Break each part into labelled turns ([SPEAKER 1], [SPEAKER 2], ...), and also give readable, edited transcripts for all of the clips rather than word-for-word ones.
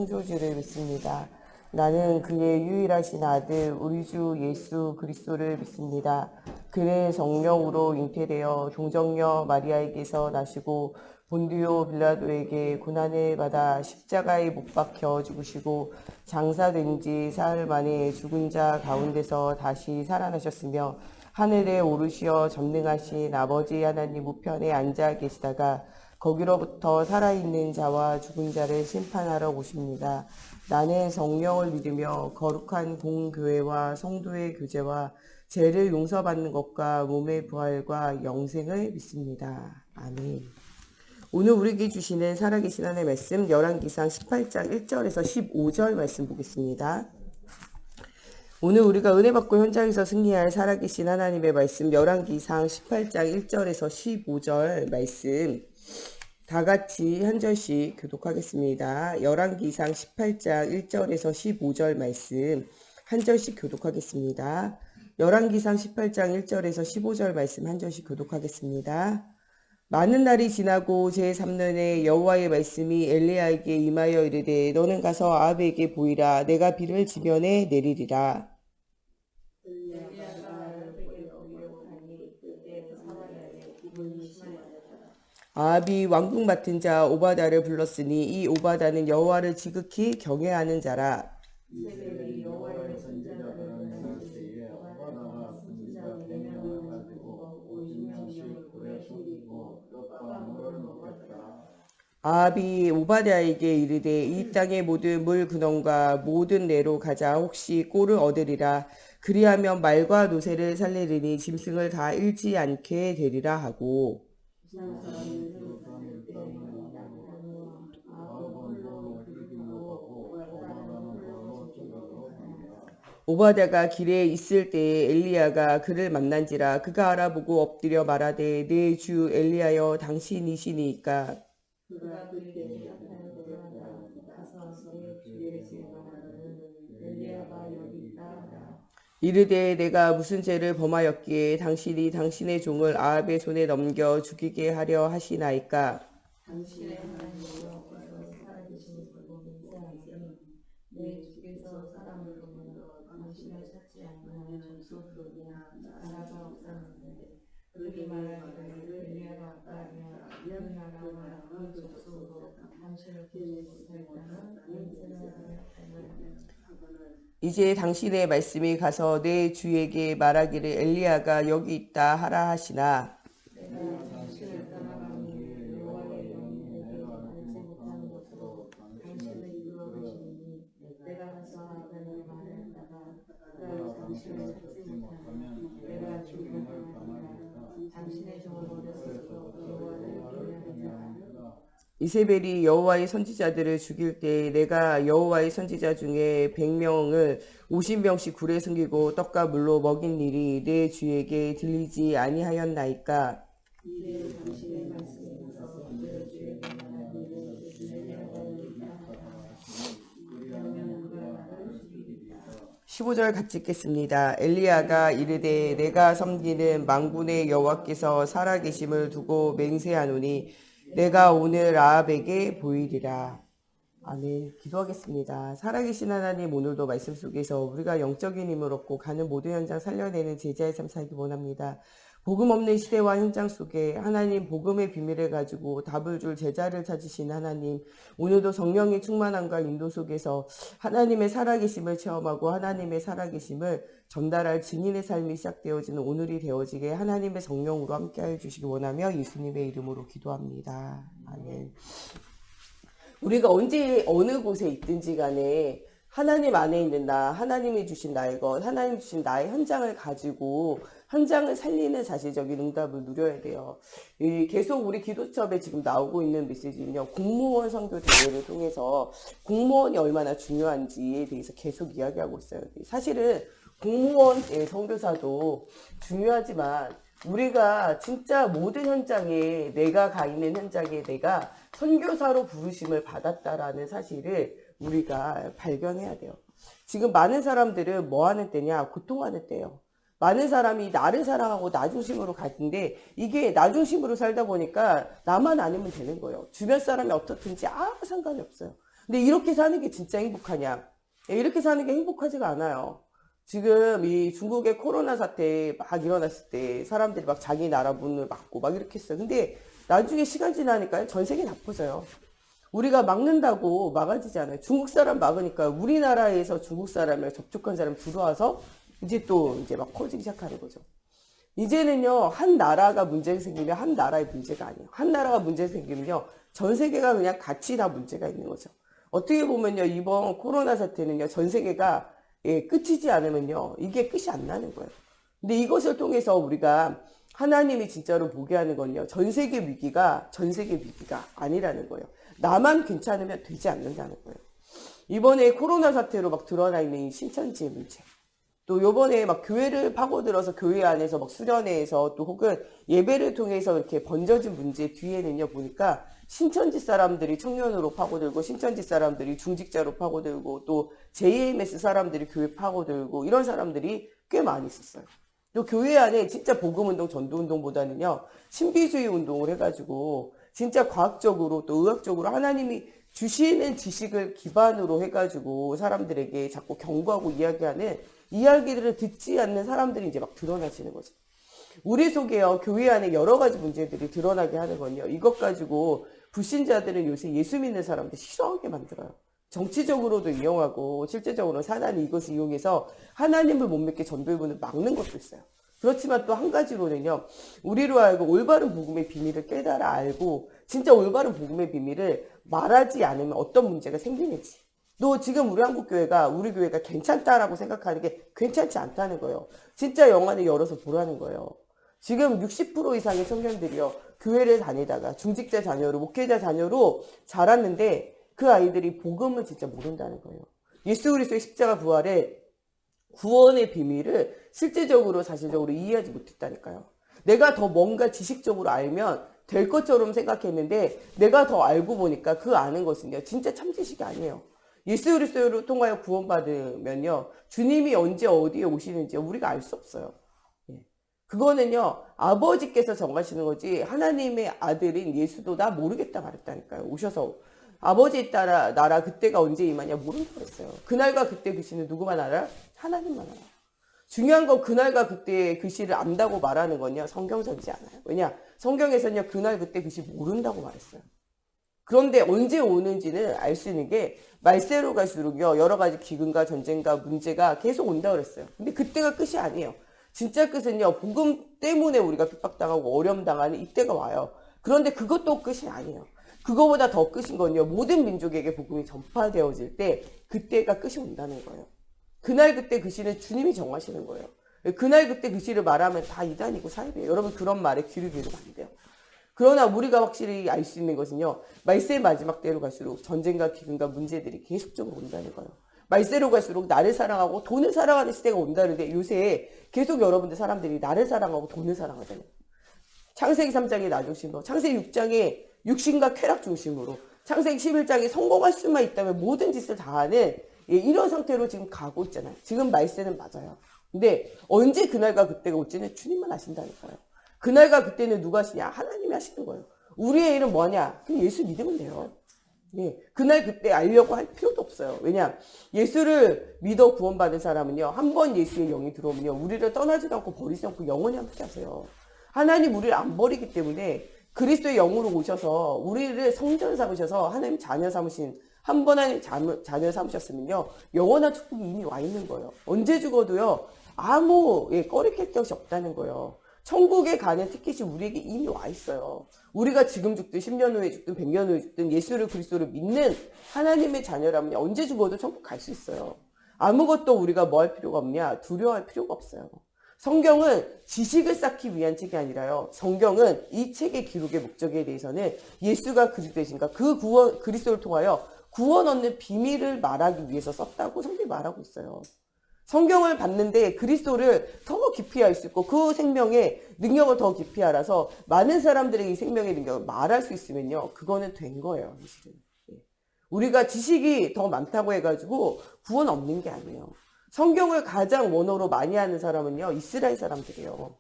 [SPEAKER 1] 창조주를 믿습니다. 나는 그의 유일하신 아들 우리 주 예수 그리스도를 믿습니다. 그는 성령으로 잉태되어 동정녀 마리아에게서 나시고 본디오 빌라도에게 고난을 받아 십자가에 못 박혀 죽으시고 장사된 지 사흘 만에 죽은 자 가운데서 다시 살아나셨으며 하늘에 오르시어 전능하신 아버지 하나님 우편에 앉아 계시다가 거기로부터 살아있는 자와 죽은 자를 심판하러 오십니다. 나는 성령을 믿으며 거룩한 공교회와 성도의 교제와 죄를 용서받는 것과 몸의 부활과 영생을 믿습니다. 아멘. 오늘 우리에게 주시는 살아계신 하나님의 말씀 열왕기상 18장 1절에서 15절 말씀 보겠습니다. 오늘 우리가 은혜 받고 현장에서 승리할 살아계신 하나님의 말씀 열왕기상 18장 1절에서 15절 말씀 다 같이 한 절씩 교독하겠습니다. 열왕기상 18장 1절에서 15절 말씀 한 절씩 교독하겠습니다. 열왕기상 18장 1절에서 15절 말씀 한 절씩 교독하겠습니다. 많은 날이 지나고 제3년에 여호와의 말씀이 엘리야에게 임하여 이르되 너는 가서 아합에게 보이라. 내가 비를 지면에 내리리라. 아합이 왕궁 맡은 자 오바다를 불렀으니 이 오바다는 여호와를 지극히 경외하는 자라. 아합이 오바댜에게 이르되 이 땅의 모든 물 근원과 모든 내로 가자. 혹시 꼴을 얻으리라. 그리하면 말과 노새를 살리리니 짐승을 다 잃지 않게 되리라 하고 오바댜가 길에 있을 때에 엘리야가 그를 만난지라. 그가 알아보고 엎드려 말하되 내 주 엘리야여 당신이시니까. 이르되 내가 무슨 죄를 범하였기에 당신이 당신의 종을 아합의 손에 넘겨 죽이게 하려 하시나이까. 이제 당신의 말씀이 가서 내 주에게 말하기를 엘리야가 여기 있다 하라 하시나. 이세벨이 여호와의 선지자들을 죽일 때 내가 여호와의 선지자 중에 100명을 50명씩 굴에 숨기고 떡과 물로 먹인 일이 내 주에게 들리지 아니하였나이까. 15절 같이 읽겠습니다. 엘리야가 이르되 내가 섬기는 만군의 여호와께서 살아계심을 두고 맹세하노니 내가 오늘 아합에게 보이리라. 아멘. 기도하겠습니다. 살아계신 하나님, 오늘도 말씀 속에서 우리가 영적인 힘을 얻고 가는 모든 현장 살려내는 제자의 삶 살기 원합니다. 복음 없는 시대와 현장 속에 하나님 복음의 비밀을 가지고 답을 줄 제자를 찾으신 하나님, 오늘도 성령의 충만함과 인도 속에서 하나님의 살아계심을 체험하고 하나님의 살아계심을 전달할 증인의 삶이 시작되어지는 오늘이 되어지게 하나님의 성령으로 함께하여 주시기 원하며 예수님의 이름으로 기도합니다. 아멘. 우리가 언제 어느 곳에 있든지 간에 하나님 안에 있는 나, 하나님이 주신 나의 것, 하나님이 주신 나의 현장을 가지고 현장을 살리는 자체적인 응답을 누려야 돼요. 계속 우리 기도첩에 지금 나오고 있는 메시지는요, 공무원 선교 대회를 통해서 공무원이 얼마나 중요한지에 대해서 계속 이야기하고 있어요. 사실은 공무원 선교사도 중요하지만 우리가 진짜 모든 현장에, 내가 가 있는 현장에 내가 선교사로 부르심을 받았다라는 사실을 우리가 발견해야 돼요. 지금 많은 사람들은 뭐 하는 때냐? 고통하는 때예요. 많은 사람이 나를 사랑하고 나 중심으로 가는데 이게 나 중심으로 살다 보니까 나만 아니면 되는 거예요. 주변 사람이 어떻든지 아무 상관이 없어요. 근데 이렇게 사는 게 진짜 행복하냐? 이렇게 사는 게 행복하지가 않아요. 지금 이 중국의 코로나 사태 막 일어났을 때 사람들이 막 자기 나라 문을 막고 막 이렇게 했어요. 근데 나중에 시간 지나니까 전 세계 나빠져요. 우리가 막는다고 막아지지 않아요. 중국 사람 막으니까 우리나라에서 중국 사람이랑 접촉한 사람 들어와서 이제 또 이제 막 커지기 시작하는 거죠. 이제는요, 한 나라가 문제가 생기면 한 나라의 문제가 아니에요. 한 나라가 문제가 생기면요, 전 세계가 그냥 같이 다 문제가 있는 거죠. 어떻게 보면요, 이번 코로나 사태는요, 전 세계가 끝이지 않으면요, 이게 끝이 안 나는 거예요. 근데 이것을 통해서 우리가 하나님이 진짜로 보게 하는 건요, 전 세계 위기가 아니라는 거예요. 나만 괜찮으면 되지 않는다는 거예요. 이번에 코로나 사태로 막 드러나 있는 이 신천지의 문제. 또 요번에 막 교회를 파고들어서 교회 안에서 막 수련회에서 또 혹은 예배를 통해서 이렇게 번져진 문제 뒤에는요, 보니까 신천지 사람들이 청년으로 파고들고 신천지 사람들이 중직자로 파고들고 또 JMS 사람들이 교회 파고들고 이런 사람들이 꽤 많이 있었어요. 또 교회 안에 진짜 복음운동 전도운동보다는요, 신비주의 운동을 해가지고 진짜 과학적으로 또 의학적으로 하나님이 주시는 지식을 기반으로 해가지고 사람들에게 자꾸 경고하고 이야기하는 이야기들을 듣지 않는 사람들이 이제 막 드러나지는 거죠. 우리 속에요, 교회 안에 여러 가지 문제들이 드러나게 하는 건요, 이것 가지고 불신자들은 요새 예수 믿는 사람들 싫어하게 만들어요. 정치적으로도 이용하고 실제적으로 사단이 이것을 이용해서 하나님을 못 믿게 전도의 문을 막는 것도 있어요. 그렇지만 또 한 가지로는요, 우리로 하여금 올바른 복음의 비밀을 깨달아 알고 진짜 올바른 복음의 비밀을 말하지 않으면 어떤 문제가 생기는지, 또 지금 우리 한국교회가 우리 교회가 괜찮다라고 생각하는 게 괜찮지 않다는 거예요. 진짜 영안을 열어서 보라는 거예요. 지금 60% 이상의 청년들이요, 교회를 다니다가 중직자 자녀로 목회자 자녀로 자랐는데 그 아이들이 복음을 진짜 모른다는 거예요. 예수 그리스도의 십자가 부활의 구원의 비밀을 실제적으로 사실적으로 이해하지 못했다니까요. 내가 더 뭔가 지식적으로 알면 될 것처럼 생각했는데 내가 더 알고 보니까 그 아는 것은요, 진짜 참 지식이 아니에요. 예수 그리스도를 통하여 구원받으면요, 주님이 언제 어디에 오시는지 우리가 알 수 없어요. 그거는요, 아버지께서 정하시는 거지 하나님의 아들인 예수도 나 모르겠다 말했다니까요. 오셔서 아버지의 나라 그때가 언제 임하냐 모른다고 했어요. 그날과 그때 그 시는 누구만 알아? 하나님만 알아. 중요한 건 그날과 그때의 그 시를 안다고 말하는 건요, 성경적이지 않아요. 왜냐? 성경에서는요, 그날 그때 그 시 모른다고 말했어요. 그런데 언제 오는지는 알 수 있는 게 말세로 갈수록요, 여러 가지 기근과 전쟁과 문제가 계속 온다 그랬어요. 근데 그때가 끝이 아니에요. 진짜 끝은요, 복음 때문에 우리가 핍박당하고 어려움당하는 이때가 와요. 그런데 그것도 끝이 아니에요. 그거보다 더 끝인 건요, 모든 민족에게 복음이 전파되어질 때 그때가 끝이 온다는 거예요. 그날 그때 그 시는 주님이 정하시는 거예요. 그날 그때 그 시를 말하면 다 이단이고 사입이에요. 여러분 그런 말에 귀를 기울이면 안 돼요. 그러나 우리가 확실히 알 수 있는 것은요, 말세의 마지막 때로 갈수록 전쟁과 기근과 문제들이 계속적으로 온다는 거예요. 말세로 갈수록 나를 사랑하고 돈을 사랑하는 시대가 온다는데 요새 계속 여러분들 사람들이 나를 사랑하고 돈을 사랑하잖아요. 창세기 3장의 나 중심으로, 창세기 6장의 육신과 쾌락 중심으로, 창세기 11장에 성공할 수만 있다면 모든 짓을 다 하는 이런 상태로 지금 가고 있잖아요. 지금 말세는 맞아요. 근데 언제 그날과 그때가 올지는 주님만 아신다니까요. 그날과 그때는 누가 하시냐? 하나님이 하시는 거예요. 우리의 일은 뭐냐? 그냥 예수 믿으면 돼요. 예, 그날 그때 알려고 할 필요도 없어요. 왜냐? 예수를 믿어 구원받은 사람은요, 한 번 예수의 영이 들어오면요, 우리를 떠나지도 않고 버리지 않고 영원히 함께 하세요. 하나님 우리를 안 버리기 때문에 그리스도의 영으로 오셔서 우리를 성전 삼으셔서 하나님 자녀 삼으신, 한 번 하나님 자녀 삼으셨으면요, 영원한 축복이 이미 와 있는 거예요. 언제 죽어도요, 아무 꺼리낄 것이 없다는 거예요. 천국에 가는 티켓이 우리에게 이미 와 있어요. 우리가 지금 죽든 10년 후에 죽든 100년 후에 죽든 예수를 그리스도를 믿는 하나님의 자녀라면 언제 죽어도 천국 갈 수 있어요. 아무것도 우리가 뭐 할 필요가 없냐? 두려워할 필요가 없어요. 성경은 지식을 쌓기 위한 책이 아니라요, 성경은 이 책의 기록의 목적에 대해서는 예수가 그리스도이신가, 그 구원, 그리스도를 통하여 구원 얻는 비밀을 말하기 위해서 썼다고 성경이 말하고 있어요. 성경을 봤는데 그리스도를 더 깊이 알 수 있고 그 생명의 능력을 더 깊이 알아서 많은 사람들에게 이 생명의 능력을 말할 수 있으면요, 그거는 된 거예요. 사실은. 우리가 지식이 더 많다고 해가지고 구원 없는 게 아니에요. 성경을 가장 원어로 많이 하는 사람은요, 이스라엘 사람들이에요.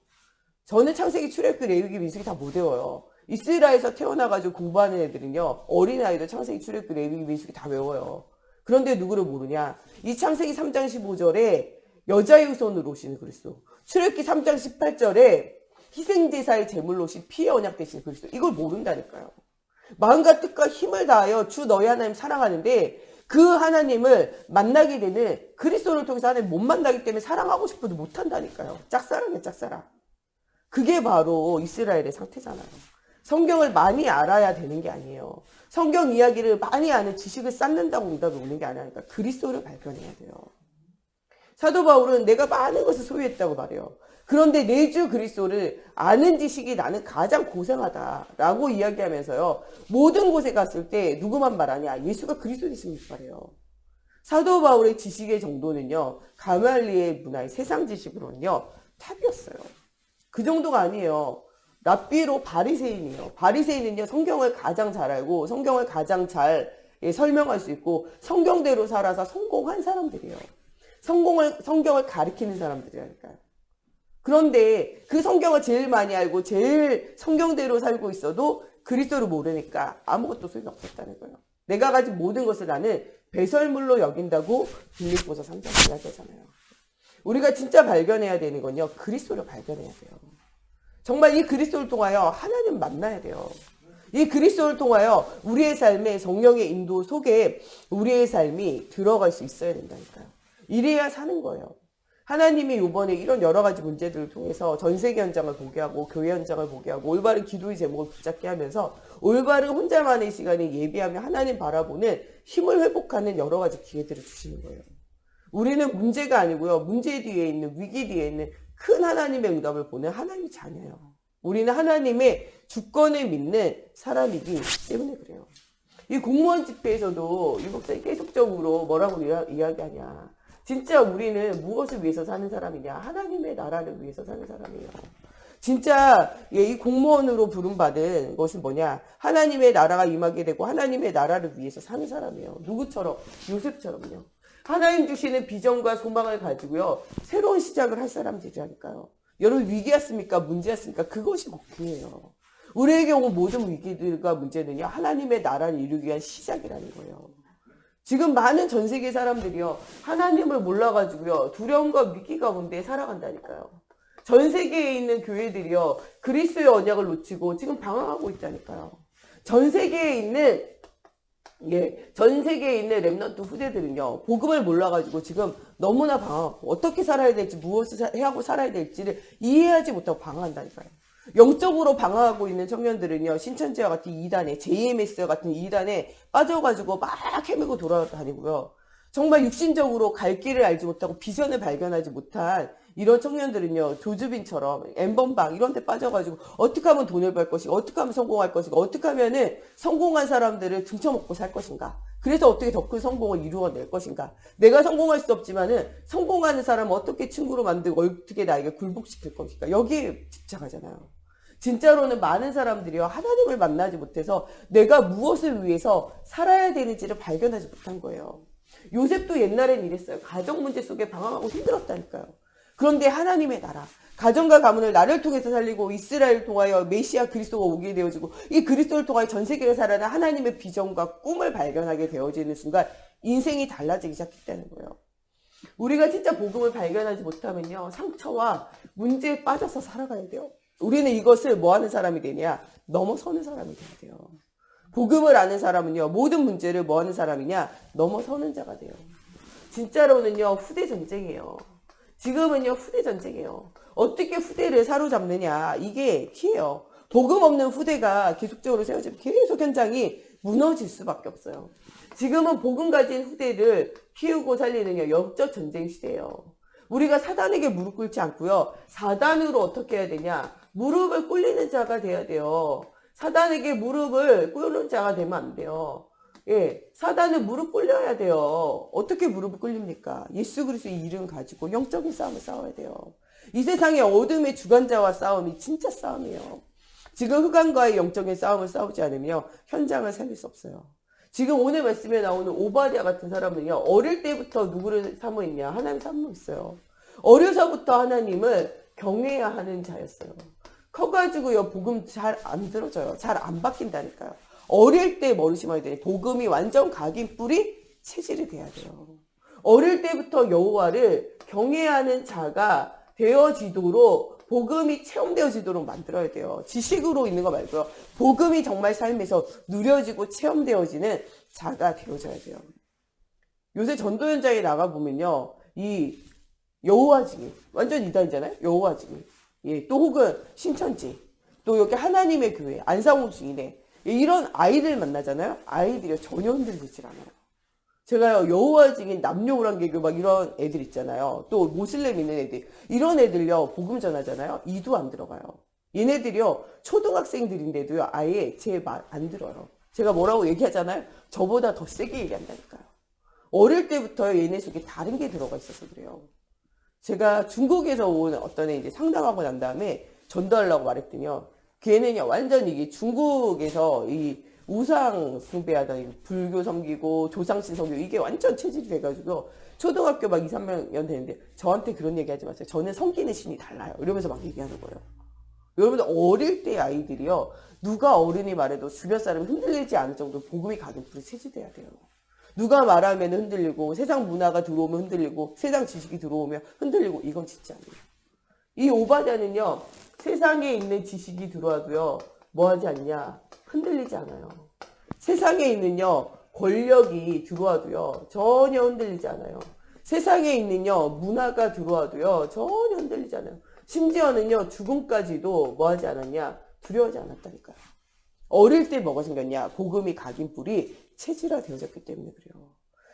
[SPEAKER 1] 저는 창세기, 출애굽기, 레위기, 민수기 다 못 외워요. 이스라엘에서 태어나가지고 공부하는 애들은요, 어린아이도 창세기, 출애굽기, 레위기, 민수기 다 외워요. 그런데 누구를 모르냐? 이 창세기 3장 15절에 여자의 후손으로 오시는 그리스도, 출애굽기 3장 18절에 희생제사의 제물로 오신 피의 언약 되시는 그리스도, 이걸 모른다니까요. 마음과 뜻과 힘을 다하여 주 너희 하나님 사랑하는데 그 하나님을 만나게 되는 그리스도를 통해서 하나님 못 만나기 때문에 사랑하고 싶어도 못한다니까요. 짝사랑이야, 짝사랑. 그게 바로 이스라엘의 상태잖아요. 성경을 많이 알아야 되는 게 아니에요. 성경 이야기를 많이 아는 지식을 쌓는다고 응답이 오는 게 아니니까 그리스도를 발견해야 돼요. 사도 바울은 내가 많은 것을 소유했다고 말해요. 그런데 내 주 그리스도를 아는 지식이 나는 가장 고생하다라고 이야기하면서요. 모든 곳에 갔을 때 누구만 말하냐? 예수가 그리스도 되심을 말해요. 사도 바울의 지식의 정도는요. 가말리의 문화의 세상 지식으로는요. 탑이었어요. 그 정도가 아니에요. 랍비로 바리새인이에요. 바리새인은요. 성경을 가장 잘 알고 성경을 가장 잘 설명할 수 있고 성경대로 살아서 성공한 사람들이에요. 성경을 가리키는 사람들이라니까요. 그런데 그 성경을 제일 많이 알고 제일 성경대로 살고 있어도 그리스도를 모르니까 아무것도 소용이 없었다는 거예요. 내가 가진 모든 것을 나는 배설물로 여긴다고 빌립보서 3장 이야기하잖아요. 우리가 진짜 발견해야 되는 건요. 그리스도를 발견해야 돼요. 정말 이 그리스도를 통하여 하나님 만나야 돼요. 이 그리스도를 통하여 우리의 삶에 성령의 인도 속에 우리의 삶이 들어갈 수 있어야 된다니까요. 이래야 사는 거예요. 하나님이 이번에 이런 여러 가지 문제들을 통해서 전 세계 현장을 보게 하고 교회 현장을 보게 하고 올바른 기도의 제목을 붙잡게 하면서 올바른 혼자만의 시간에 예비하며 하나님 바라보는 힘을 회복하는 여러 가지 기회들을 주시는 거예요. 우리는 문제가 아니고요. 문제 뒤에 있는 위기 뒤에 있는 큰 하나님의 응답을 보는 하나님의 자녀예요. 우리는 하나님의 주권을 믿는 사람이기 때문에 그래요. 이 공무원 집회에서도 이 목사님 계속적으로 뭐라고 이야기하냐. 진짜 우리는 무엇을 위해서 사는 사람이냐? 하나님의 나라를 위해서 사는 사람이에요. 진짜 이 공무원으로 부름받은 것은 뭐냐? 하나님의 나라가 임하게 되고 하나님의 나라를 위해서 사는 사람이에요. 누구처럼? 요셉처럼요. 하나님 주시는 비전과 소망을 가지고요. 새로운 시작을 할 사람들이라니까요. 여러분 위기였습니까? 문제였습니까? 그것이 목표예요. 우리에게 온 모든 위기들과 문제는요. 하나님의 나라를 이루기 위한 시작이라는 거예요. 지금 많은 전 세계 사람들이요. 하나님을 몰라가지고요. 두려움과 위기 가운데 살아간다니까요. 전 세계에 있는 교회들이요. 그리스도의 언약을 놓치고 지금 방황하고 있다니까요. 전 세계에 있는 렘넌트 후대들은요. 복음을 몰라가지고 지금 너무나 방황하고 어떻게 살아야 될지 무엇을 하고 살아야 될지를 이해하지 못하고 방황한다니까요. 영적으로 방황하고 있는 청년들은요. 신천지와 같은 이단에 JMS와 같은 이단에 빠져가지고 막 헤매고 돌아다니고요. 정말 육신적으로 갈 길을 알지 못하고 비전을 발견하지 못한 이런 청년들은요. 조주빈처럼 엠번방 이런 데 빠져가지고 어떻게 하면 돈을 벌 것인가, 어떻게 하면 성공할 것인가, 어떻게 하면은 성공한 사람들을 등쳐먹고 살 것인가, 그래서 어떻게 더 큰 성공을 이루어낼 것인가. 내가 성공할 수 없지만은 성공하는 사람은 어떻게 친구로 만들고 어떻게 나에게 굴복시킬 것인가. 여기에 집착하잖아요. 진짜로는 많은 사람들이요. 하나님을 만나지 못해서 내가 무엇을 위해서 살아야 되는지를 발견하지 못한 거예요. 요셉도 옛날엔 이랬어요. 가정 문제 속에 방황하고 힘들었다니까요. 그런데 하나님의 나라, 가정과 가문을 나를 통해서 살리고 이스라엘을 통하여 메시아 그리스도가 오게 되어지고 이 그리스도를 통하여 전 세계를 살아가는 하나님의 비전과 꿈을 발견하게 되어지는 순간 인생이 달라지기 시작했다는 거예요. 우리가 진짜 복음을 발견하지 못하면요. 상처와 문제에 빠져서 살아가야 돼요. 우리는 이것을 뭐 하는 사람이 되냐? 넘어서는 사람이 돼야 돼요. 복음을 아는 사람은요. 모든 문제를 뭐 하는 사람이냐? 넘어서는 자가 돼요. 진짜로는요. 후대 전쟁이에요. 지금은요. 후대 전쟁이에요. 어떻게 후대를 사로잡느냐. 이게 키예요. 복음 없는 후대가 계속적으로 세워지면 계속 현장이 무너질 수밖에 없어요. 지금은 복음 가진 후대를 키우고 살리는 영적 전쟁 시대예요. 우리가 사단에게 무릎 꿇지 않고요. 사단으로 어떻게 해야 되냐. 무릎을 꿇리는 자가 돼야 돼요. 사단에게 무릎을 꿇는 자가 되면 안 돼요. 예, 사단은 무릎 꿇려야 돼요. 어떻게 무릎을 꿇립니까? 예수 그리스도의 이름 가지고 영적인 싸움을 싸워야 돼요. 이 세상의 어둠의 주관자와 싸움이 진짜 싸움이에요. 지금 흑암과의 영적인 싸움을 싸우지 않으면 현장을 살릴 수 없어요. 지금 오늘 말씀에 나오는 오바댜 같은 사람은요. 어릴 때부터 누구를 사모했냐? 하나님 사모했어요. 어려서부터 하나님을 경외해야 하는 자였어요. 커가지고요, 복음 잘 안 들어져요. 잘 안 바뀐다니까요. 어릴 때 뭐를 심어야 되니? 복음이 완전 각인 뿌리 체질이 돼야 돼요. 어릴 때부터 여호와를 경외하는 자가 되어지도록 복음이 체험되어지도록 만들어야 돼요. 지식으로 있는 거 말고요. 복음이 정말 삶에서 누려지고 체험되어지는 자가 되어져야 돼요. 요새 전도 현장에 나가보면요. 이 여호와 증인, 완전 이단이잖아요. 여호와 증인. 예, 또 혹은 신천지, 또 여기 하나님의 교회, 안상호 증인회, 이런 아이들 만나잖아요. 아이들이 전혀 흔들리질 않아요. 제가요, 여호와 증인 남녀오랑개교 막 이런 애들 있잖아요. 또 모슬렘 있는 애들, 이런 애들요, 복음 전하잖아요. 이도 안 들어가요. 얘네들이요, 초등학생들인데도요, 아예 제 말 안 들어요. 제가 뭐라고 얘기하잖아요. 저보다 더 세게 얘기한다니까요. 어릴 때부터 얘네 속에 다른 게 들어가 있어서 그래요. 제가 중국에서 온 어떤 애 이제 상담하고 난 다음에 전도하려고 말했더니요. 걔는요, 완전 이게 중국에서 이 우상 숭배하던 불교 섬기고 조상신 섬기고 이게 완전 체질이 돼가지고 초등학교 막 2, 3년 되는데 저한테 그런 얘기 하지 마세요. 저는 섬기는 신이 달라요. 이러면서 막 얘기하는 거예요. 여러분들 어릴 때 아이들이요. 누가 어른이 말해도 주변 사람이 흔들리지 않을 정도로 복음이 가는 불이 체질돼야 돼요. 누가 말하면 흔들리고 세상 문화가 들어오면 흔들리고 세상 지식이 들어오면 흔들리고 이건 진짜 아니에요. 이 오바댜는요. 세상에 있는 지식이 들어와도요. 뭐 하지 않냐? 흔들리지 않아요. 세상에 있는요. 권력이 들어와도요. 전혀 흔들리지 않아요. 세상에 있는요. 문화가 들어와도요. 전혀 흔들리지 않아요. 심지어는요. 죽음까지도 뭐 하지 않았냐? 두려워하지 않았다니까요. 어릴 때 뭐가 생겼냐? 복음이 각인 뿔이 체질화 되어졌기 때문에 그래요.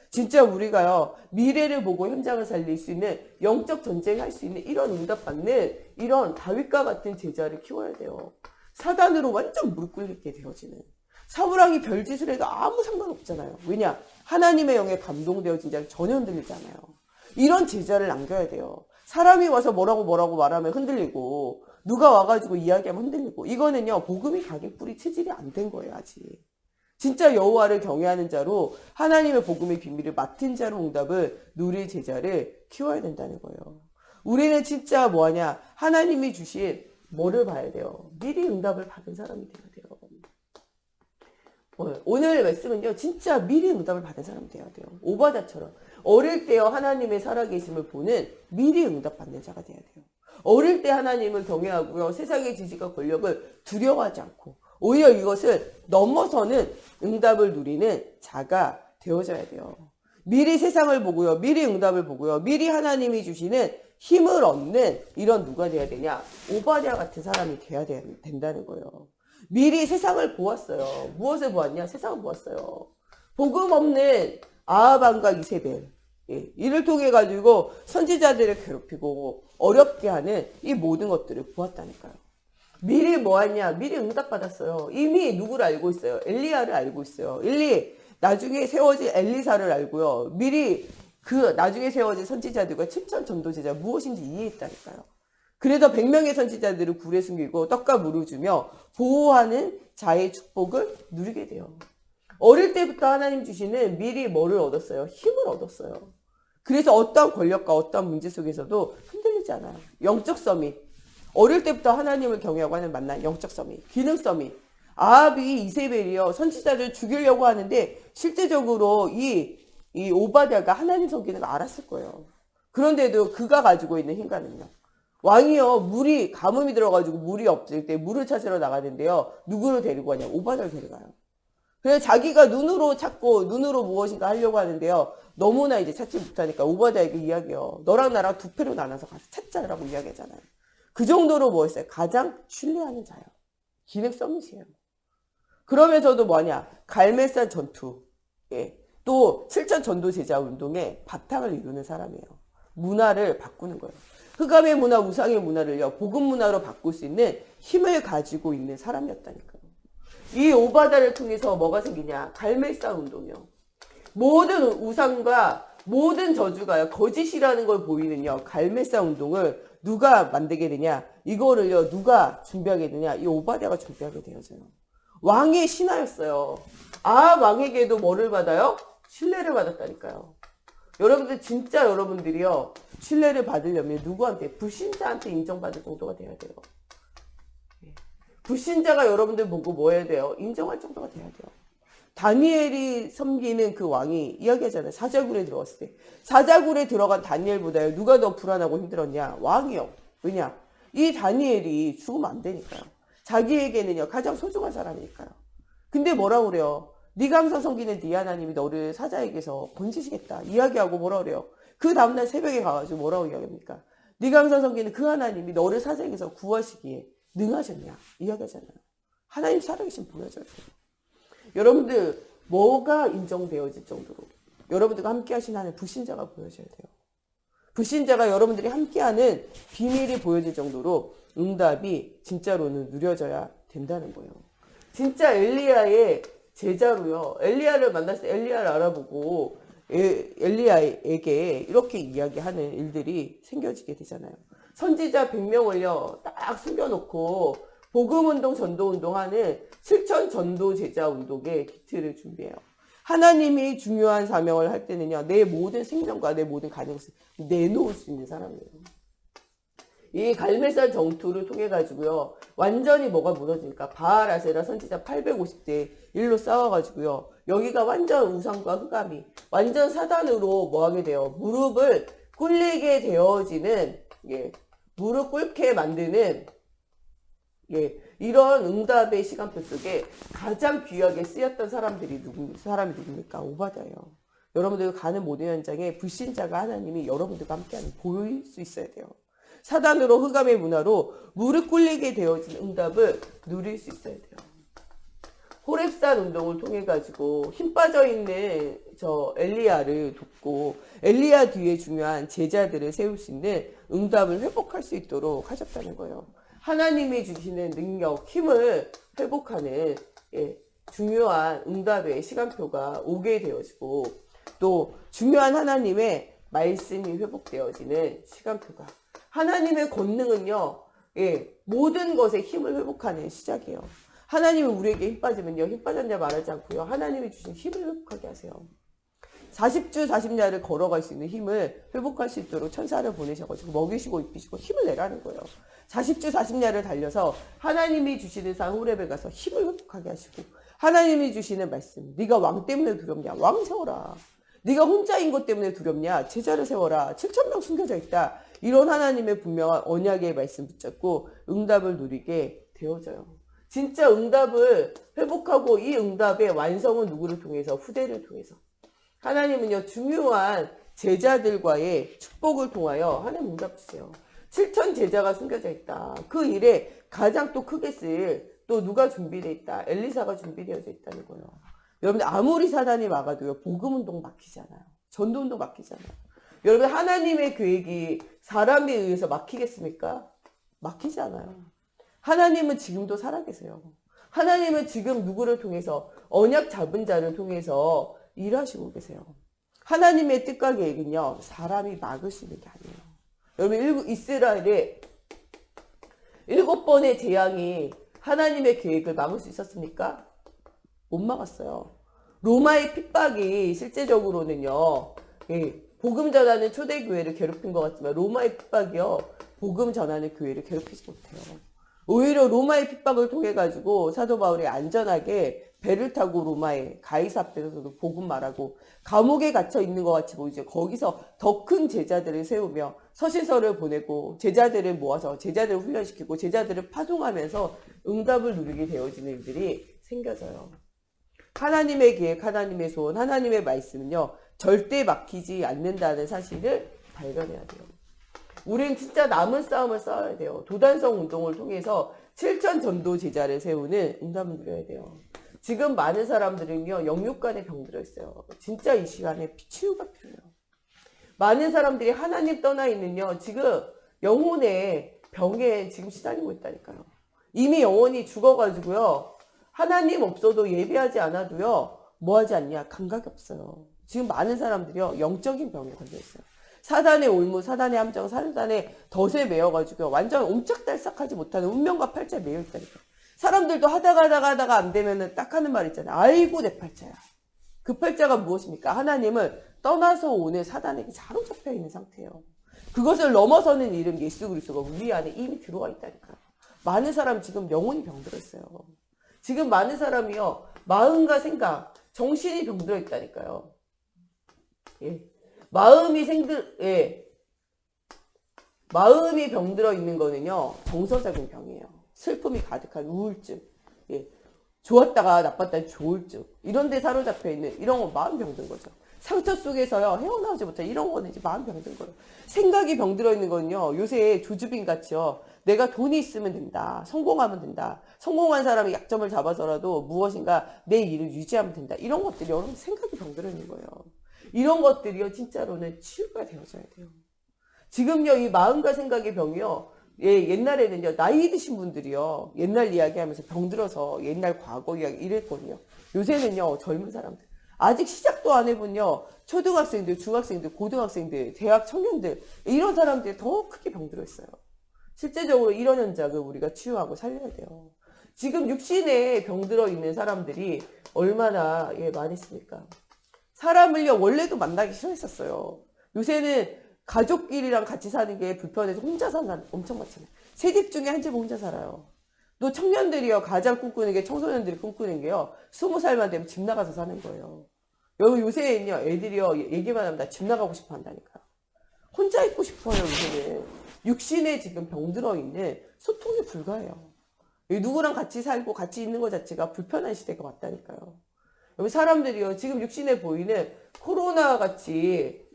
[SPEAKER 1] 진짜 우리가요, 미래를 보고 현장을 살릴 수 있는 영적 전쟁을 할 수 있는 이런 응답받는 이런 다윗과 같은 제자를 키워야 돼요. 사단으로 완전 무릎 꿇게 되어지는. 사울왕이 별짓을 해도 아무 상관없잖아요. 왜냐? 하나님의 영에 감동되어진 자는 전혀 흔들리지 않아요. 이런 제자를 남겨야 돼요. 사람이 와서 뭐라고 말하면 흔들리고 누가 와가지고 이야기하면 흔들리고 이거는요 복음이 각인 뿌리 체질이 안 된 거예요 아직. 진짜 여호와를 경외하는 자로 하나님의 복음의 비밀을 맡은 자로 응답을 누릴 제자를 키워야 된다는 거예요. 우리는 진짜 뭐하냐? 하나님이 주신 뭐를 봐야 돼요? 미리 응답을 받은 사람이 돼야 돼요. 오늘 말씀은요 진짜 미리 응답을 받은 사람이 돼야 돼요. 오바댜처럼 어릴 때요 하나님의 살아계심을 보는 미리 응답받는 자가 돼야 돼요. 어릴 때 하나님을 경외하고요 세상의 지식과 권력을 두려워하지 않고 오히려 이것을 넘어서는 응답을 누리는 자가 되어져야 돼요. 미리 세상을 보고요. 미리 응답을 보고요. 미리 하나님이 주시는 힘을 얻는 이런 누가 돼야 되냐. 오바댜 같은 사람이 돼야 된다는 거예요. 미리 세상을 보았어요. 무엇을 보았냐? 세상을 보았어요. 복음 없는 아하방과 이세벨. 예, 이를 통해 가지고 선지자들을 괴롭히고 어렵게 하는 이 모든 것들을 보았다니까요. 미리 뭐하냐? 미리 응답받았어요. 이미 누구를 알고 있어요? 엘리야를 알고 있어요. 나중에 세워질 엘리사를 알고요. 미리 그 나중에 세워질 선지자들과 칠천 전도제자 무엇인지 이해했다니까요. 그래서 100명의 선지자들을 굴에 숨기고 떡과 물을 주며 보호하는 자의 축복을 누리게 돼요. 어릴 때부터 하나님 주시는 미리 뭐를 얻었어요? 힘을 얻었어요. 그래서 어떤 권력과 어떤 문제 속에서도 흔들리지 않아요. 영적 서밋. 어릴 때부터 하나님을 경외하고 하는 만난 영적 서밋, 기능 서밋. 아합이 이세벨이요 선지자를 죽이려고 하는데 실제적으로 이 오바댜가 하나님 섬기는 거 알았을 거예요. 그런데도 그가 가지고 있는 힘과는요. 왕이요 물이 가뭄이 들어가지고 물이 없을 때 물을 찾으러 나가는데요. 누구를 데리고 가냐? 오바댜를 데려가요. 그래서 자기가 눈으로 찾고 눈으로 무엇인가 하려고 하는데요. 너무나 이제 찾지 못하니까 오바댜에게 이야기해요. 너랑 나랑 두 패로 나눠서 가서 찾자라고 이야기하잖아요. 그 정도로 뭐였어요? 가장 신뢰하는 자예요. 기능 서밋이에요. 그러면서도 뭐냐? 갈멜산 전투, 예. 또 7천 전도 제자 운동의 바탕을 이루는 사람이에요. 문화를 바꾸는 거예요. 흑암의 문화, 우상의 문화를요, 복음 문화로 바꿀 수 있는 힘을 가지고 있는 사람이었다니까요. 이 오바댜를 통해서 뭐가 생기냐? 갈멜산 운동이요. 모든 우상과 모든 저주가요, 거짓이라는 걸 보이는요, 갈멜산 운동을 누가 만들게 되냐? 이거를요, 누가 준비하게 되냐? 이 오바댜가 준비하게 되어져요. 왕의 신하였어요. 왕에게도 뭐를 받아요? 신뢰를 받았다니까요. 여러분들 진짜 여러분들이요 신뢰를 받으려면 누구한테? 불신자한테 인정받을 정도가 돼야 돼요. 불신자가 여러분들 보고 뭐 해야 돼요? 인정할 정도가 돼야 돼요. 다니엘이 섬기는 그 왕이 이야기하잖아요. 사자굴에 들어갔을 때. 사자굴에 들어간 다니엘보다요. 누가 더 불안하고 힘들었냐? 왕이요. 왜냐? 이 다니엘이 죽으면 안 되니까요. 자기에게는요. 가장 소중한 사람이니까요. 근데 뭐라고 그래요? 네가 항상 섬기는 네 하나님이 너를 사자에게서 건지시겠다. 이야기하고 뭐라고 그래요? 그 다음날 새벽에 가가지고 뭐라고 이야기합니까? 네가 항상 섬기는 그 하나님이 너를 사자에게서 구하시기에 능하셨냐? 이야기하잖아요. 하나님 살아계신 보여줘야 돼요. 여러분들 뭐가 인정되어질 정도로 여러분들과 함께 하신 하나님 불신자가 보여져야 돼요. 불신자가 여러분들이 함께하는 비밀이 보여질 정도로 응답이 진짜로는 누려져야 된다는 거예요. 진짜 엘리야의 제자로요. 엘리야를 만났을 때 엘리야를 알아보고 엘리야에게 이렇게 이야기하는 일들이 생겨지게 되잖아요. 선지자 100명을요 딱 숨겨놓고 복음운동, 전도운동하는 실천 전도 제자 운동의 키트를 준비해요. 하나님이 중요한 사명을 할 때는요, 내 모든 생명과 내 모든 가능성을 내놓을 수 있는 사람이에요. 이 갈멜산 정투를 통해 가지고요, 완전히 뭐가 무너지니까 바알 아세라 선지자 850대 1로 싸워가지고요, 여기가 완전 우상과 흑암이 완전 사단으로 뭐 하게 돼요? 무릎을 꿇리게 되어지는, 무릎 꿇게 만드는 이런 응답의 시간표 속에 가장 귀하게 쓰였던 사람이 누굽니까? 오바댜예요. 여러분들 가는 모든 현장에 불신자가 하나님이 여러분들과 함께하는 보일 수 있어야 돼요. 사단으로 흑암의 문화로 무릎 꿇리게 되어진 응답을 누릴 수 있어야 돼요. 호렙산 운동을 통해 가지고 힘 빠져 있는 저 엘리야를 돕고 엘리야 뒤에 중요한 제자들을 세울 수 있는 응답을 회복할 수 있도록 하셨다는 거예요. 하나님이 주시는 능력, 힘을 회복하는 중요한 응답의 시간표가 오게 되어지고 또 중요한 하나님의 말씀이 회복되어지는 시간표가 하나님의 권능은요. 모든 것에 힘을 회복하는 시작이에요. 하나님이 우리에게 힘 빠지면요. 힘 빠졌냐 말하지 않고요. 하나님이 주신 힘을 회복하게 하세요. 40주 40야를 걸어갈 수 있는 힘을 회복할 수 있도록 천사를 보내셔가지고 먹이시고 입히시고 힘을 내라는 거예요. 40주 40야를 달려서 하나님이 주시는 산 호렙에 가서 힘을 회복하게 하시고 하나님이 주시는 말씀, 네가 왕 때문에 두렵냐? 왕 세워라. 네가 혼자인 것 때문에 두렵냐? 제자를 세워라. 7,000명 숨겨져 있다. 이런 하나님의 분명한 언약의 말씀 붙잡고 응답을 누리게 되어져요. 진짜 응답을 회복하고 이 응답의 완성은 누구를 통해서? 후대를 통해서. 하나님은요, 중요한 제자들과의 축복을 통하여 하나님 응답 주세요. 7,000 제자가 숨겨져 있다. 그 일에 가장 또 크게 쓸 또 누가 준비되어 있다. 엘리사가 준비되어져 있다는 거예요. 여러분들 아무리 사단이 막아도요. 복음운동 막히지 않아요. 전도운동 막히지 않아요. 여러분 하나님의 계획이 사람에 의해서 막히겠습니까? 막히지 않아요. 하나님은 지금도 살아계세요. 하나님은 지금 누구를 통해서 언약 잡은 자를 통해서 일하시고 계세요. 하나님의 뜻과 계획은요. 사람이 막을 수 있는 게 아니에요. 여러분 이스라엘의 7번의 재앙이 하나님의 계획을 막을 수 있었습니까? 못 막았어요. 로마의 핍박이 실제적으로는요. 복음 전하는 초대교회를 괴롭힌 것 같지만 로마의 핍박이요. 복음 전하는 교회를 괴롭히지 못해요. 오히려 로마의 핍박을 통해 가지고 사도 바울이 안전하게 배를 타고 로마의 가이사 앞에서도 복음 말하고 감옥에 갇혀 있는 것 같이 보이죠. 거기서 더 큰 제자들을 세우며 서신서를 보내고 제자들을 모아서 제자들을 훈련시키고 제자들을 파송하면서 응답을 누리게 되어지는 일들이 생겨져요. 하나님의 계획, 하나님의 소원, 하나님의 말씀은요. 절대 막히지 않는다는 사실을 발견해야 돼요. 우린 진짜 남은 싸움을 싸워야 돼요. 도단성 운동을 통해서 7,000 전도 제자를 세우는 응답을 누려야 돼요. 지금 많은 사람들은요. 영육간에 병들어 있어요. 진짜 이 시간에 치유가 필요해요. 많은 사람들이 하나님 떠나 있는요. 지금 영혼의 병에 지금 시달리고 있다니까요. 이미 영혼이 죽어가지고요. 하나님 없어도 예배하지 않아도요. 뭐 하지 않냐? 감각이 없어요. 지금 많은 사람들이요. 영적인 병에 걸려 있어요. 사단의 올무, 사단의 함정, 사단의 덫에 매여가지고 완전 옴짝달싹하지 못하는 운명과 팔자에 매여 있다니까. 사람들도 하다가 안 되면은 딱 하는 말 있잖아요. 아이고 내 팔자야. 그 팔자가 무엇입니까? 하나님을 떠나서 오는 사단에게 사로잡혀 있는 상태예요. 그것을 넘어서는 이름 예수 그리스도가 우리 안에 이미 들어와 있다니까요. 많은 사람 지금 영혼이 병들어 있어요. 지금 많은 사람이요, 마음과 생각, 정신이 병들어 있다니까요. 예. 마음이 병들어 있는 거는요, 정서적인 병이에요. 슬픔이 가득한 우울증, 예. 좋았다가 나빴다는 조울증, 이런 데 사로잡혀 있는 이런 건 마음 병든 거죠. 상처 속에서요, 헤어나오지 못해. 이런 거는 이제 마음 병든 거예요. 생각이 병들어 있는 건요, 요새 조주빈 같이요, 내가 돈이 있으면 된다. 성공하면 된다. 성공한 사람이 약점을 잡아서라도 무엇인가 내 일을 유지하면 된다. 이런 것들이 여러분 생각이 병들어 있는 거예요. 이런 것들이요, 진짜로는 치유가 되어져야 돼요. 지금요, 이 마음과 생각의 병이요, 예, 옛날에는요, 나이 드신 분들이요, 옛날 이야기 하면서 병들어서 옛날 과거 이야기 이랬거든요. 요새는요, 젊은 사람들. 아직 시작도 안 해본요, 초등학생들, 중학생들, 고등학생들, 대학 청년들, 이런 사람들이 더 크게 병들어 있어요. 실제적으로 이런 현장을 우리가 치유하고 살려야 돼요. 지금 육신에 병들어 있는 사람들이 얼마나 많이 있습니까? 사람을요, 원래도 만나기 싫어했었어요. 요새는 가족끼리랑 같이 사는 게 불편해서 혼자 사는 사람 엄청 많잖아요. 세 집 중에 한 집은 혼자 살아요. 또 청년들이요, 가장 꿈꾸는 게, 청소년들이 꿈꾸는 게요, 20살만 되면 집 나가서 사는 거예요. 여기 요새는요, 애들이요, 얘기만 하면 다 집 나가고 싶어 한다니까요. 혼자 있고 싶어요, 요새는. 육신에 지금 병들어 있는 소통이 불가해요. 누구랑 같이 살고 같이 있는 것 자체가 불편한 시대가 왔다니까요. 여기 사람들이요, 지금 육신에 보이는 코로나 같이,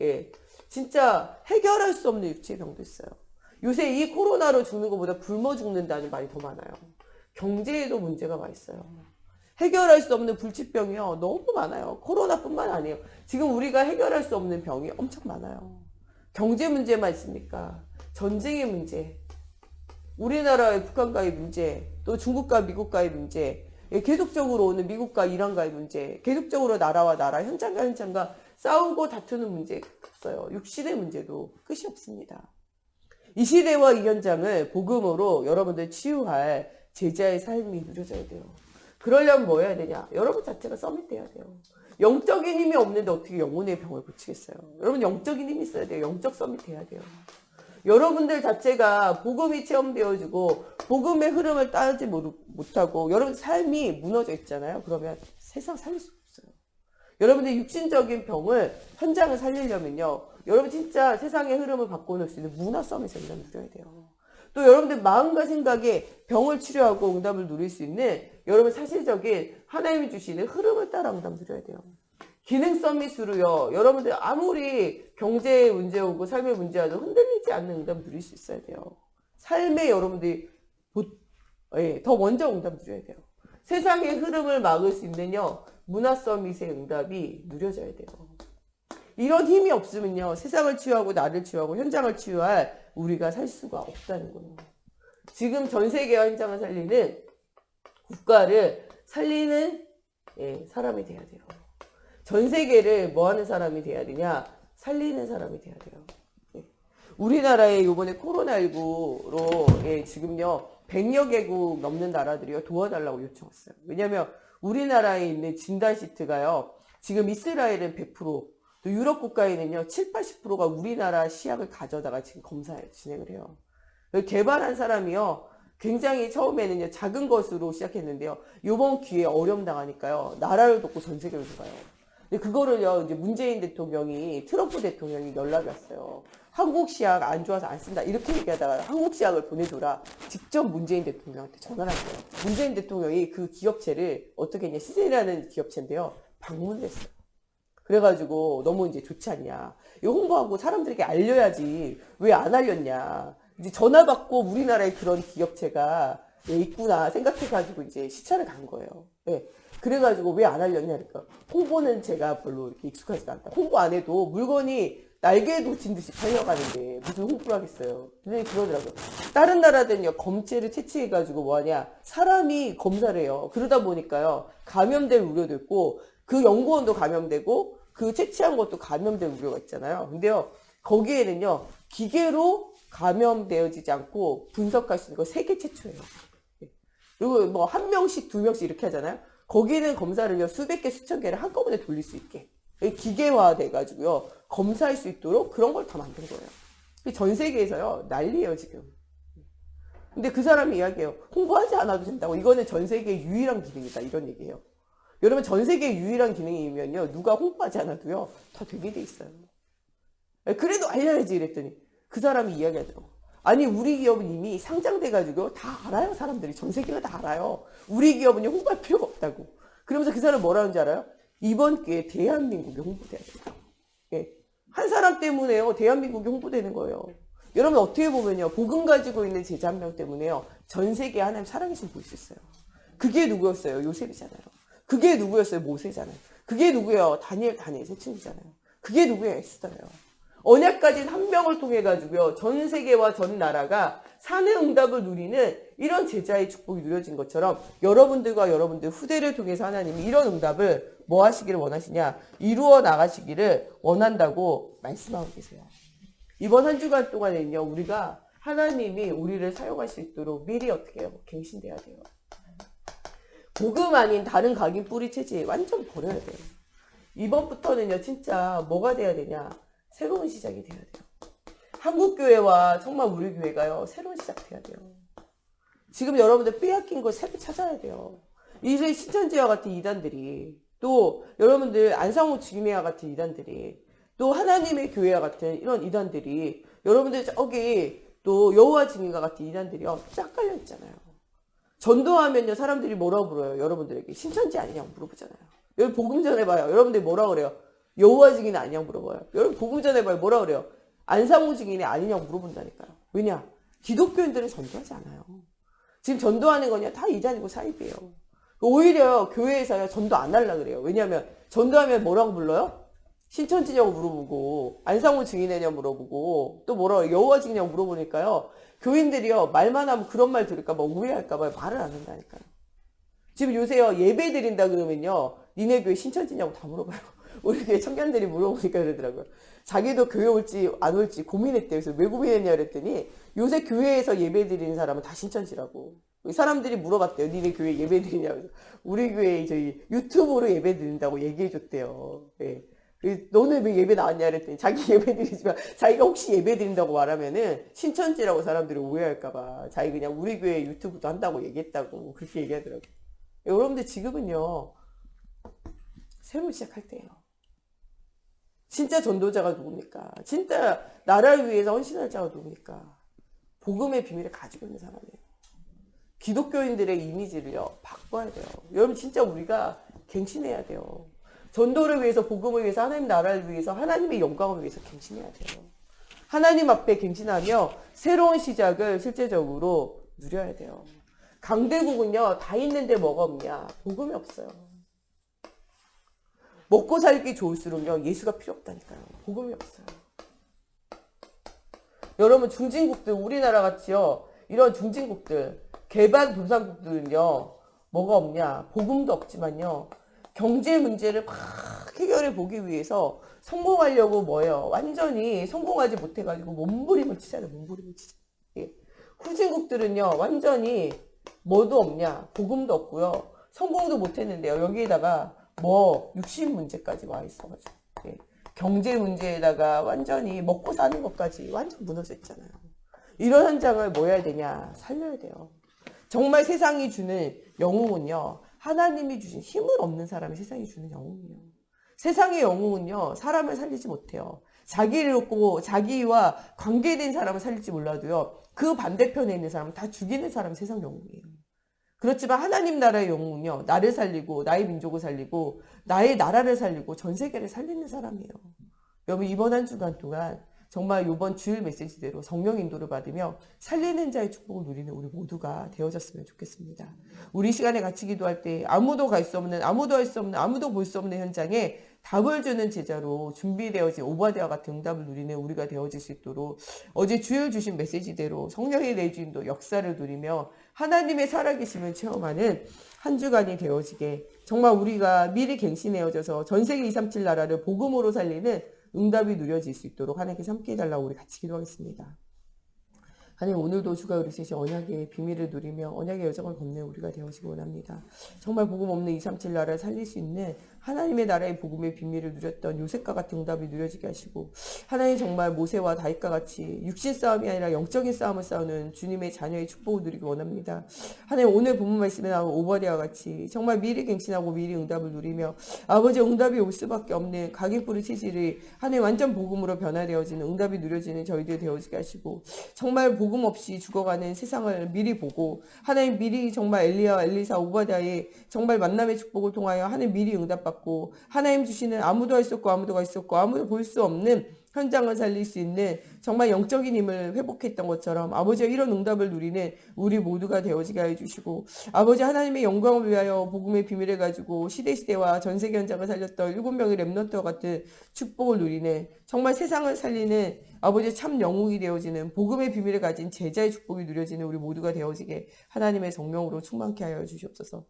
[SPEAKER 1] 진짜 해결할 수 없는 육체의 병도 있어요. 요새 이 코로나로 죽는 것보다 굶어 죽는다는 말이 더 많아요. 경제에도 문제가 와 있어요. 해결할 수 없는 불치병이요, 너무 많아요. 코로나뿐만 아니에요. 지금 우리가 해결할 수 없는 병이 엄청 많아요. 경제 문제만 있습니까? 전쟁의 문제, 우리나라의 북한과의 문제, 또 중국과 미국과의 문제, 계속적으로 오는 미국과 이란과의 문제, 계속적으로 나라와 나라, 현장과 현장과 싸우고 다투는 문제가 없어요. 육신의 문제도 끝이 없습니다. 이 시대와 이 현장을 복음으로 여러분들 치유할 제자의 삶이 누려져야 돼요. 그러려면 뭐 해야 되냐? 여러분 자체가 서밋돼야 돼요. 영적인 힘이 없는데 어떻게 영혼의 병을 고치겠어요? 여러분 영적인 힘이 있어야 돼요. 영적 서밋 돼야 돼요. 여러분들 자체가 복음이 체험되어지고 복음의 흐름을 따르지 못하고 여러분 삶이 무너져 있잖아요. 그러면 세상 살릴 수 없어요. 여러분들 육신적인 병을, 현장을 살리려면요, 여러분 진짜 세상의 흐름을 바꿔놓을 수 있는 문화 서밋을 누려야 돼요. 또 여러분들 마음과 생각에 병을 치료하고 응답을 누릴 수 있는 여러분 사실적인 하나님이 주시는 흐름을 따라 응답 누려야 돼요. 기능 서밋으로요, 여러분들 아무리 경제에 문제 오고 삶에 문제 와도 흔들리지 않는 응답 누릴 수 있어야 돼요. 삶에 여러분들이 더 먼저 응답 누려야 돼요. 세상의 흐름을 막을 수 있는요, 문화 서밋의 응답이 누려져야 돼요. 이런 힘이 없으면요, 세상을 치유하고 나를 치유하고 현장을 치유할 우리가 살 수가 없다는 거예요. 지금 전 세계와 현장을 살리는, 국가를 살리는 사람이 돼야 돼요. 전 세계를 뭐 하는 사람이 돼야 되냐? 살리는 사람이 돼야 돼요. 우리나라에 이번에 코로나19로 지금요 100여 개국 넘는 나라들이요 도와달라고 요청했어요. 왜냐하면 우리나라에 있는 진단 시트가요 지금 이스라엘은 100%, 또 유럽 국가에는요 7, 80%가 우리나라 시약을 가져다가 지금 검사를 진행을 해요. 개발한 사람이요 굉장히 처음에는요 작은 것으로 시작했는데요, 이번 기회에 어려움 당하니까요 나라를 돕고 전 세계를 돌아요. 근데 그거를요 이제 문재인 대통령이, 트럼프 대통령이 연락이 왔어요. 한국 시약 안 좋아서 안 쓴다 이렇게 얘기하다가 한국 시약을 보내줘라 직접 문재인 대통령한테 전화를 한 거예요. 문재인 대통령이 그 기업체를 어떻게 했냐, 시즌이라는 기업체인데요 방문을 했어요. 그래가지고 너무 이제 좋지 않냐, 이거 홍보하고 사람들에게 알려야지 왜 안 알렸냐, 이제 전화 받고 우리나라에 그런 기업체가 있구나 생각해가지고 이제 시찰을 간 거예요. 그래가지고 왜 안 알렸냐, 그러니까 홍보는 제가 별로 이렇게 익숙하지가 않다. 홍보 안 해도 물건이 날개에 돋친 듯이 팔려가는데 무슨 홍보를 하겠어요. 선생님이 그러더라고요. 다른 나라들은요 검체를 채취해가지고 뭐하냐, 사람이 검사를 해요. 그러다 보니까요 감염될 우려도 있고 그 연구원도 감염되고 그 채취한 것도 감염될 우려가 있잖아요. 근데요 거기에는요 기계로 감염되어지지 않고 분석할 수 있는 거 세계 최초예요. 그리고 뭐 한 명씩 두 명씩 이렇게 하잖아요. 거기는 검사를요 수백 개 수천 개를 한꺼번에 돌릴 수 있게 기계화 돼가지고요 검사할 수 있도록 그런 걸 다 만든 거예요. 전 세계에서요 난리예요 지금. 근데 그 사람이 이야기해요. 홍보하지 않아도 된다고. 이거는 전 세계 유일한 기능이다. 이런 얘기예요. 여러분 전 세계 유일한 기능이면요. 누가 홍보하지 않아도요. 다 되게 돼 있어요. 그래도 알려야지 이랬더니 그 사람이 이야기하더라고. 아니 우리 기업은 이미 상장돼가지고 다 알아요. 사람들이. 전 세계가 다 알아요. 우리 기업은 홍보할 필요가 없다고. 그러면서 그 사람 뭐라 하는지 알아요? 이번 기회에 대한민국이 홍보돼야 된다고. 예. 한 사람 때문에요. 대한민국이 홍보되는 거예요. 여러분 어떻게 보면요. 복음 가지고 있는 제자 한 명 때문에요. 전 세계에 하나님 살아계신 볼 수 있어요. 그게 누구였어요? 요셉이잖아요. 그게 누구였어요? 모세잖아요. 그게 누구예요? 다니엘 세층이잖아요. 그게 누구예요? 에스더예요. 언약 가진 한 명을 통해 가지고요. 전 세계와 전 나라가 사는 응답을 누리는 이런 제자의 축복이 누려진 것처럼 여러분들과 여러분들 후대를 통해서 하나님이 이런 응답을 뭐 하시기를 원하시냐? 이루어 나가시기를 원한다고 말씀하고 계세요. 이번 한 주간 동안에는요. 우리가 하나님이 우리를 사용할 수 있도록 미리 어떻게 해요? 갱신돼야 돼요. 복음 아닌 다른 각인 뿌리 체질 완전 버려야 돼요. 이번부터는요. 진짜 뭐가 돼야 되냐? 새로운 시작이 돼야 돼요. 한국교회와 정말 우리 교회가요. 새로운 시작 돼야 돼요. 지금 여러분들 빼앗긴 거 새로 찾아야 돼요. 이제 신천지와 같은 이단들이 또 여러분들 안상호 주기매와 같은 이단들이 또 하나님의 교회와 같은 이런 이단들이 여러분들 저기 또 여호와 증인과 같은 이단들이요. 쫙 깔려 있잖아요. 전도하면요. 사람들이 뭐라고 물어요? 여러분들에게 신천지 아니냐고 물어보잖아요. 여러분 복음 전해봐요. 여러분들이 뭐라고 그래요? 여호와 증인 아니냐고 물어봐요. 여러분 복음 전해봐요. 뭐라고 그래요? 안상호 증인이 아니냐고 물어본다니까요. 왜냐? 기독교인들은 전도하지 않아요. 지금 전도하는 거냐? 다 이단이고 사입이에요. 오히려 교회에서요. 전도 안 하려고 그래요. 왜냐하면 전도하면 뭐라고 불러요? 신천지냐고 물어보고 안상호 증인이냐고 물어보고 또 뭐라고 여호와 증인이냐고 물어보니까요. 교인들이요. 말만 하면 그런 말 들을까 봐 오해할까 봐 말을 안 한다니까요. 지금 요새요. 예배 드린다 그러면요. 니네 교회 신천지냐고 다 물어봐요. 우리 교회 청년들이 물어보니까 그러더라고요. 자기도 교회 올지 안 올지 고민했대요. 그래서 왜 고민했냐 그랬더니 요새 교회에서 예배 드리는 사람은 다 신천지라고. 사람들이 물어봤대요. 니네 교회 예배 드리냐고. 우리 교회 저희 유튜브로 예배 드린다고 얘기해 줬대요. 예. 너는 왜 예배 나왔냐 그랬더니 자기 예배 드리지만 자기가 혹시 예배 드린다고 말하면은 신천지라고 사람들이 오해할까봐 자기 그냥 우리 교회 유튜브도 한다고 얘기했다고 그렇게 얘기하더라고요. 여러분들 지금은요. 새로 시작할 때예요. 진짜 전도자가 누굽니까? 진짜 나라를 위해서 헌신할 자가 누굽니까? 복음의 비밀을 가지고 있는 사람이에요. 기독교인들의 이미지를요. 바꿔야 돼요. 여러분 진짜 우리가 갱신해야 돼요. 전도를 위해서 복음을 위해서 하나님 나라를 위해서 하나님의 영광을 위해서 갱신해야 돼요. 하나님 앞에 갱신하며 새로운 시작을 실제적으로 누려야 돼요. 강대국은요. 다 있는데 뭐가 없냐? 복음이 없어요. 먹고 살기 좋을수록요. 예수가 필요 없다니까요. 복음이 없어요. 여러분 중진국들 우리나라 같이요. 이런 중진국들 개발도상국들은요. 뭐가 없냐? 복음도 없지만요. 경제 문제를 막 해결해 보기 위해서 성공하려고 뭐예요? 완전히 성공하지 못해가지고 몸부림을 치잖아요. 몸부림을 치잖아요. 예. 후진국들은요. 완전히 뭐도 없냐? 복음도 없고요. 성공도 못했는데요. 여기에다가 뭐 육신 문제까지 와 있어가지고 예. 경제 문제에다가 완전히 먹고 사는 것까지 완전 무너져 있잖아요. 이런 현장을 뭐 해야 되냐? 살려야 돼요. 정말 세상이 주는 영웅은요. 하나님이 주신 힘을 없는 사람이 세상이 주는 영웅이에요. 세상의 영웅은요. 사람을 살리지 못해요. 자기를 놓고 자기와 관계된 사람을 살릴지 몰라도요. 그 반대편에 있는 사람은 다 죽이는 사람이 세상 영웅이에요. 그렇지만 하나님 나라의 영웅은요. 나를 살리고 나의 민족을 살리고 나의 나라를 살리고 전 세계를 살리는 사람이에요. 여러분 이번 한 주간 동안 정말 이번 주일 메시지대로 성령 인도를 받으며 살리는 자의 축복을 누리는 우리 모두가 되어졌으면 좋겠습니다. 우리 시간에 같이 기도할 때 아무도 갈 수 없는 아무도 할 수 없는 아무도 볼 수 없는 현장에 답을 주는 제자로 준비되어진 오바댜와 같은 응답을 누리는 우리가 되어질 수 있도록 어제 주일 주신 메시지대로 성령의 내주인도 역사를 누리며 하나님의 살아계심을 체험하는 한 주간이 되어지게 정말 우리가 미리 갱신해져서 전세계 237 나라를 복음으로 살리는 응답이 누려질 수 있도록 하나님께서 함께 해달라고 우리 같이 기도하겠습니다. 하나님 오늘도 주가 그리스도의 언약의 비밀을 누리며 언약의 여정을 걷는 우리가 되어지기 원합니다. 정말 복음 없는 237 나라를 살릴 수 있는 하나님의 나라의 복음의 비밀을 누렸던 요셉과 같은 응답이 누려지게 하시고 하나님 정말 모세와 다윗과 같이 육신 싸움이 아니라 영적인 싸움을 싸우는 주님의 자녀의 축복을 누리기 원합니다. 하나님 오늘 본문 말씀에 나온 오바댜와 같이 정말 미리 갱신하고 미리 응답을 누리며 아버지 응답이 올 수밖에 없는 가객부르 체질이 하나님 완전 복음으로 변화되어지는 응답이 누려지는 저희들 되어지게 하시고 정말 복음 없이 죽어가는 세상을 미리 보고 하나님 미리 정말 엘리야, 엘리사, 오바댜의 정말 만남의 축복을 통하여 하나님 미리 응답받고 하나님 주시는 아무도 할 수 없고 아무도 할 수 없고 아무도 볼 수 없는 현장을 살릴 수 있는 정말 영적인 힘을 회복했던 것처럼 아버지와 이런 응답을 누리는 우리 모두가 되어지게 해주시고 아버지 하나님의 영광을 위하여 복음의 비밀을 가지고 시대시대와 전세계 현장을 살렸던 7명의 렘넌트와 같은 축복을 누리는 정말 세상을 살리는 아버지 참 영웅이 되어지는 복음의 비밀을 가진 제자의 축복이 누려지는 우리 모두가 되어지게 하나님의 성령으로 충만케 하여 주시옵소서.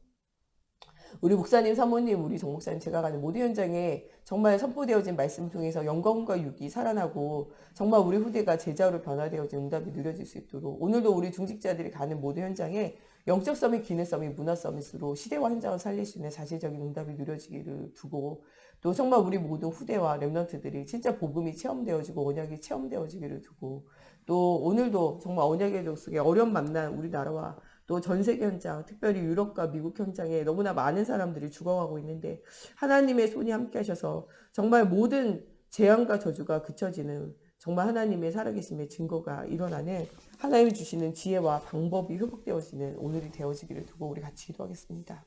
[SPEAKER 1] 우리 목사님, 사모님, 우리 정목사님 제가 가는 모든 현장에 정말 선포되어진 말씀 통해서 영광과 육이 살아나고 정말 우리 후대가 제자로 변화되어진 응답이 누려질 수 있도록 오늘도 우리 중직자들이 가는 모든 현장에 영적 서밋, 기능 서밋, 문화 서밋으로 시대와 현장을 살릴 수 있는 사실적인 응답이 누려지기를 두고 또 정말 우리 모든 후대와 렘넌트들이 진짜 복음이 체험되어지고 언약이 체험되어지기를 두고 또 오늘도 정말 언약의 적 속에 어려움 만난 우리나라와 또 전 세계 현장, 특별히 유럽과 미국 현장에 너무나 많은 사람들이 죽어가고 있는데 하나님의 손이 함께 하셔서 정말 모든 재앙과 저주가 그쳐지는 정말 하나님의 살아계심의 증거가 일어나는 하나님이 주시는 지혜와 방법이 회복되어지는 오늘이 되어지기를 두고 우리 같이 기도하겠습니다.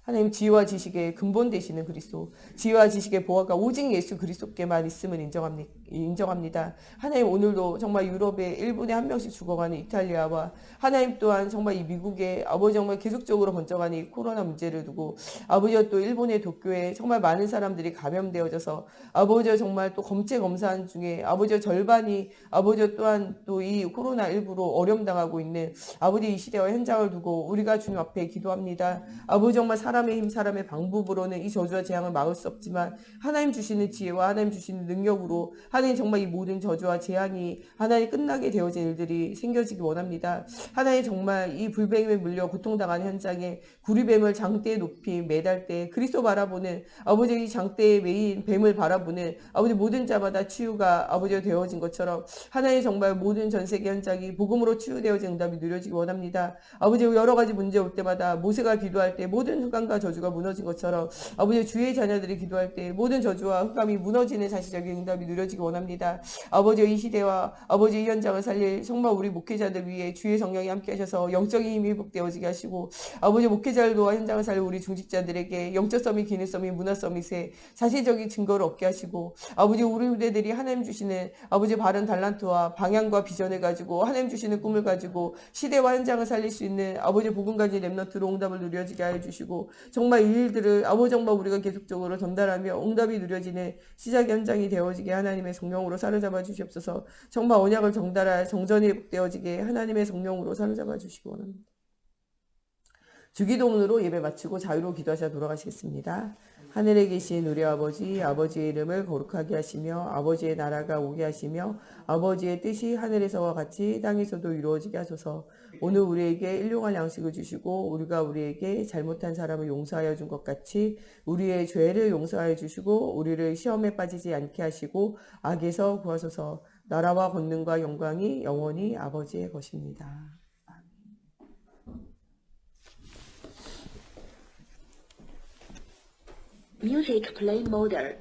[SPEAKER 1] 하나님 지혜와 지식의 근본 되시는 그리스도, 지혜와 지식의 보화가 오직 예수 그리스도께만 있음을 인정합니다. 하나님 오늘도 정말 유럽의 1분에 1명씩 죽어가는 이탈리아와 하나님 또한 정말 이 미국의 아버지 정말 계속적으로 번져가는 이 코로나 문제를 두고 아버지와 또 일본의 도쿄에 정말 많은 사람들이 감염되어져서 아버지와 정말 또 검사한 중에 아버지와 절반이 아버지와 또한 또 이 코로나19로 어려움당하고 있는 아버지 이 시대와 현장을 두고 우리가 주님 앞에 기도합니다. 아버지 정말 사람의 힘, 사람의 방법으로는 이 저주와 재앙을 막을 수 없지만 하나님 주시는 지혜와 하나님 주시는 능력으로 하나님 정말 이 모든 저주와 재앙이 하나님 끝나게 되어진 일들이 생겨지기 원합니다. 하나님 정말 이 불뱀에 물려 고통당하는 현장에 구리뱀을 장대에 높이 매달 때 그리스도 바라보는 아버지 이 장대에 매인 뱀을 바라보는 아버지 모든 자마다 치유가 아버지가 되어진 것처럼 하나님 정말 모든 전세계 현장이 복음으로 치유되어진 응답이 누려지기 원합니다. 아버지 여러 가지 문제 올 때마다 모세가 기도할 때 모든 흑암과 저주가 무너진 것처럼 아버지 주의 자녀들이 기도할 때 모든 저주와 흑암이 무너지는 사실적인 응답이 누려지기 원합니다. 아버지 이 시대와 아버지 이 현장을 살릴 정말 우리 목회자들 위해 주의 성령이 함께 하셔서 영적인 힘이 회복되어지게 하시고 아버지 목회자들과 현장을 살릴 우리 중직자들에게 영적 서밋, 기능 서밋, 문화 서밋에 사실적인 증거를 얻게 하시고 아버지 우리 후대들이 하나님 주시는 아버지 바른 달란트와 방향과 비전을 가지고 하나님 주시는 꿈을 가지고 시대와 현장을 살릴 수 있는 아버지 복음 가진 렘넌트로 응답을 누려지게 하여 주시고 정말 이 일들을 아버지 정말 우리가 계속적으로 전달하며 응답이 누려지는 시작 현장이 되어지게 하나님의 성령으로 사로잡아 주시옵소서. 정말 언약을 정달할 정전이 회복되어지게 하나님의 성령으로 사로잡아 주시기 원합니다. 주기도문으로 예배 마치고 자유로 기도하셔 돌아가시겠습니다. 하늘에 계신 우리 아버지, 아버지의 이름을 거룩하게 하시며 아버지의 나라가 오게 하시며 아버지의 뜻이 하늘에서와 같이 땅에서도 이루어지게 하소서. 오늘 우리에게 일용할 양식을 주시고 우리가 우리에게 잘못한 사람을 용서하여 준 것 같이 우리의 죄를 용서하여 주시고 우리를 시험에 빠지지 않게 하시고 악에서 구하소서. 나라와 권능과 영광이 영원히 아버지의 것입니다.
[SPEAKER 2] Music play model.